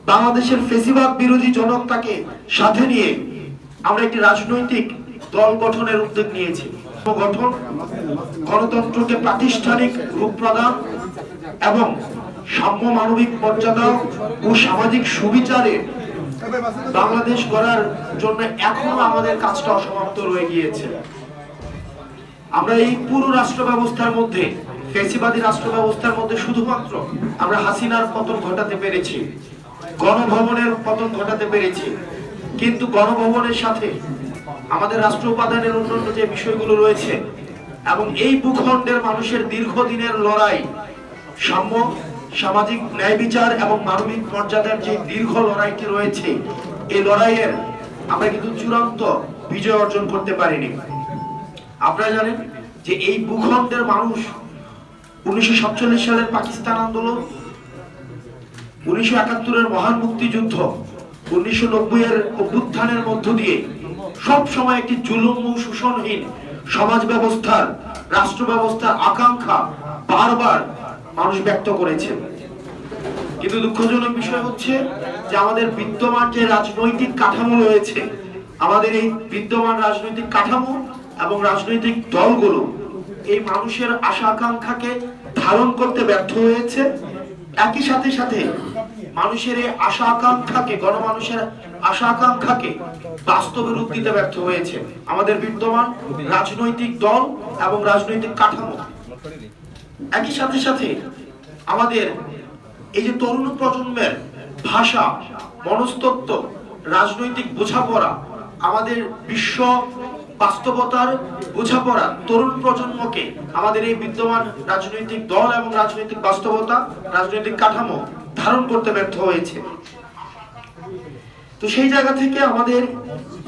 বাংলাদেশের ফেসিবাদ বিরোধী জনতাকে সাথে নিয়ে আমরা একটি রাজনৈতিক দল গঠনের উদ্যোগ নিয়েছি। গঠন, গণতন্ত্রকে প্রাতিষ্ঠানিক রূপ প্রদান এবং সাম্য মানবিক মর্যাদা ও সামাজিক সুবিচারে বাংলাদেশ গড়ার জন্য এখনো আমাদের কাজটা অসমাপ্ত রয়ে গিয়েছে। আমরা এই পুরো রাষ্ট্র ব্যবস্থার মধ্যে, ফ্যাসিবাদী রাষ্ট্র ব্যবস্থার মধ্যে শুধুমাত্র আমরা হাসিনার পতন ঘটাতে পেরেছি, গণভবনের পতন ঘটাতে পেরেছি, কিন্তু গণভবনের সাথে আমাদের রাষ্ট্র উপাদানের অন্যান্য যে বিষয়গুলো রয়েছে এবং এই ভূখণ্ডের মানুষের দীর্ঘদিনের লড়াই, সাম্য, সামাজিক ন্যায় বিচার এবং মানবিক মর্যাদার যে দীর্ঘ লড়াইটি রয়েছে, এই লড়াইয়ের আমরা কিন্তু চূড়ান্ত বিজয় অর্জন করতে পারিনি। আপনারা জানেন যে এই ভূখণ্ডের মানুষ 1947 সালের পাকিস্তান আন্দোলন, 1971-এর মহান মুক্তিযুদ্ধ, 1990 এর অভ্যুত্থানের মধ্য দিয়ে সব সময় একটি জুলুম ও শোষণহীন সমাজ ব্যবস্থার, রাষ্ট্র ব্যবস্থার আকাঙ্ক্ষা বারবার মানুষ ব্যক্ত করেছে। কিন্তু দুঃখজনক বিষয় হচ্ছে যে আমাদের বিদ্যমান যে রাজনৈতিক কাঠামো রয়েছে, আমাদের এই বিদ্যমান রাজনৈতিক কাঠামো এবং রাজনৈতিক দলগুলো এই মানুষের আশা আকাঙ্ক্ষাকে ধারণ করতে ব্যর্থ হয়েছে। একই সাথে সাথে মানুষের এই আশা আকাঙ্ক্ষাকে, গণমানুষের আশা আকাঙ্ক্ষাকে বাস্তবে রূপ দিতে ব্যর্থ হয়েছে আমাদের বিদ্যমান রাজনৈতিক দল এবং রাজনৈতিক কাঠামো। একই সাথে সাথে আমাদের এই যে তরুণ প্রজন্মের ভাষা, মনস্তত্ত্ব, রাজনৈতিক বোঝাপড়া, আমাদের বিশ্ব বাস্তবতার বোঝাপড়া তরুণ প্রজন্মকে আমাদের এই বিদ্যমান রাজনৈতিক দল এবং রাজনৈতিক বাস্তবতা, রাজনৈতিক কাঠামো ধারণ করতে ব্যর্থ হয়েছে। তো সেই জায়গা থেকে আমাদের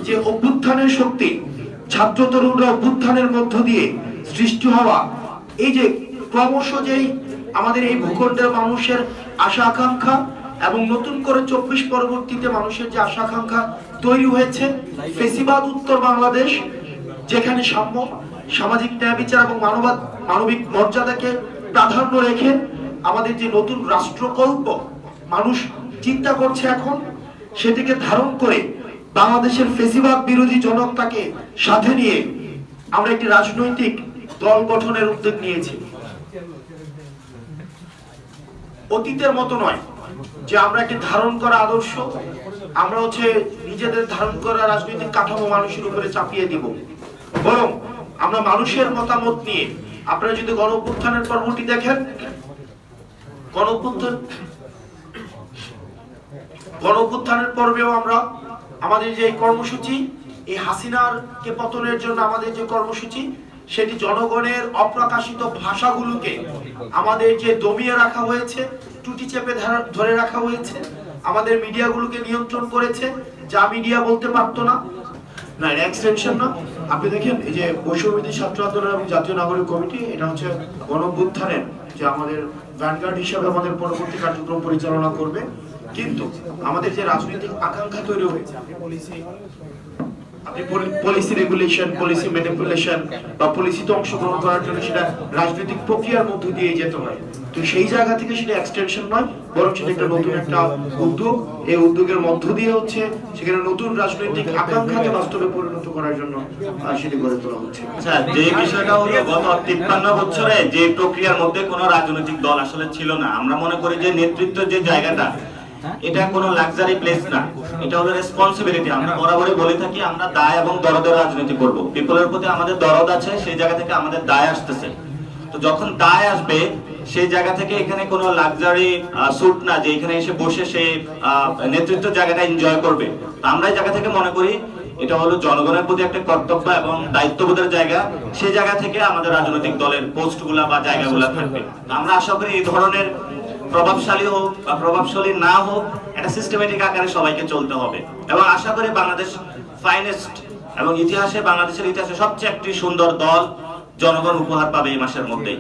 যে অভ্যুত্থানের শক্তি, ছাত্র তরুণরা অভ্যুত্থানের মধ্য দিয়ে সৃষ্টি হওয়া, এই যে ক্রমশ যেই আমাদের এই ভূখণ্ডের মানুষের আশা আকাঙ্ক্ষা এবং নতুন করে 24 পরবর্তীতে মানুষের যে আশা আকাঙ্ক্ষা তৈরি হয়েছে, ফেসিবাদ উত্তর বাংলাদেশ, যেখানে সাম্য, সামাজিক ন্যায় বিচার এবং মানবিক মর্যাদাকে প্রাধান্য রেখে আমাদের যে নতুন রাষ্ট্রকল্প মানুষ চিন্তা করছে এখন, সেটিকে ধারণ করে বাংলাদেশের ফেসিবাদ বিরোধী জনতাকে সাথে নিয়ে আমরা একটি রাজনৈতিক দল গঠনের উদ্যোগ নিয়েছি। অতীতের মতো নয় যে আমরা একটি ধারণ করা আদর্শ, আমরা নিজেদের ধারণ করা রাজনৈতিক কাঠামো মানুষের উপরে চাপিয়ে দিব, বরং আমরা মানুষের মতামত নিয়ে, আপনারা যদি গণ অভ্যুত্থানের পর্বটি দেখেন, গণ অভ্যুত্থানের পর্বেও আমরা আমাদের যে কর্মসূচি, এই হাসিনার কে পতনের জন্য আমাদের যে কর্মসূচি, সেটি জনগণের অপ্রকাশিত ভাষাগুলোকে আমাদের যে দমিয়ে রাখা হয়েছে, টুটি চেপে ধরে রাখা হয়েছে, আমাদের মিডিয়াগুলোকে নিয়ন্ত্রণ করেছে, যা মিডিয়া বলতে পারতো না। এক্সটেনশন না, আপনি দেখেন এই যে বৈষম্যবিরোধী ছাত্র আন্দোলন এবং জাতীয় নাগরিক কমিটি, এটা হচ্ছে গণ অভ্যুত্থানের যে আমাদের ভ্যানগার্ড হিসেবে আমাদের পরবর্তী কার্যক্রম পরিচালনা করবে। কিন্তু আমাদের যে রাজনৈতিক আকাঙ্ক্ষা তৈরি হয়েছে, আপনি পলিসি রেগুলেশন, পলিসি ম্যানিপুলেশন বা পলিসিতে অংশগ্রহণ করার জন্য সেটা রাজনৈতিক প্রক্রিয়ার মধ্য দিয়ে যেতে হয়। তো সেই জায়গা থেকে সেটা এক্সটেনশন নয়, বরং সেটা একটা নতুন একটা উদ্যোগ। এই উদ্যোগের মধ্য দিয়ে সেখানে নতুন রাজনৈতিক আকাঙ্ক্ষাকে বাস্তবে পরিণত করার জন্য সেটি গড়ে তোলা হচ্ছে। আচ্ছা, যে বিষয়টা হলো গত 53 বছরে যে প্রক্রিয়ার মধ্যে কোনো রাজনৈতিক দল আসলে ছিল না, আমরা মনে করি যে নেতৃত্বের যে জায়গাটা, এটা কোনো লাক্সারি প্লেস না, এটা হলো রেসপন্সিবিলিটি। আমরা বরাবরই বলে থাকি আমরা দায় এবং দরদের রাজনীতি করব। পিপলের প্রতি আমাদের দরদ আছে, সেই জায়গা থেকে আমাদের দায় আসতেছে। তো যখন দায় আসবে, সেই জায়গা থেকে এখানে কোনো লাক্সারি স্যুট না যে এখানে এসে বসে সে নেতৃত্বের জায়গাটা এনজয় করবে। তো আমরা এই জায়গা থেকে মনে করি এটা হলো জনগণের প্রতি একটা কর্তব্য এবং দায়িত্ববোধের জায়গা। সেই জায়গা থেকে আমাদের রাজনৈতিক দলের পোস্টগুলা বা জায়গাগুলা থাকবে। আমরা আশা করি এই ধরনের প্রভাবশালী হোক বা প্রভাবশালী না হোক, একটা সিস্টেমেটিক আকারে সবাইকে চলতে হবে। এবং আশা করি বাংলাদেশ ফাইনেস্ট এবং বাংলাদেশের ইতিহাসে সবচেয়ে একটি সুন্দর দল জনগণ উপহার পাবে এই মাসের মধ্যেই।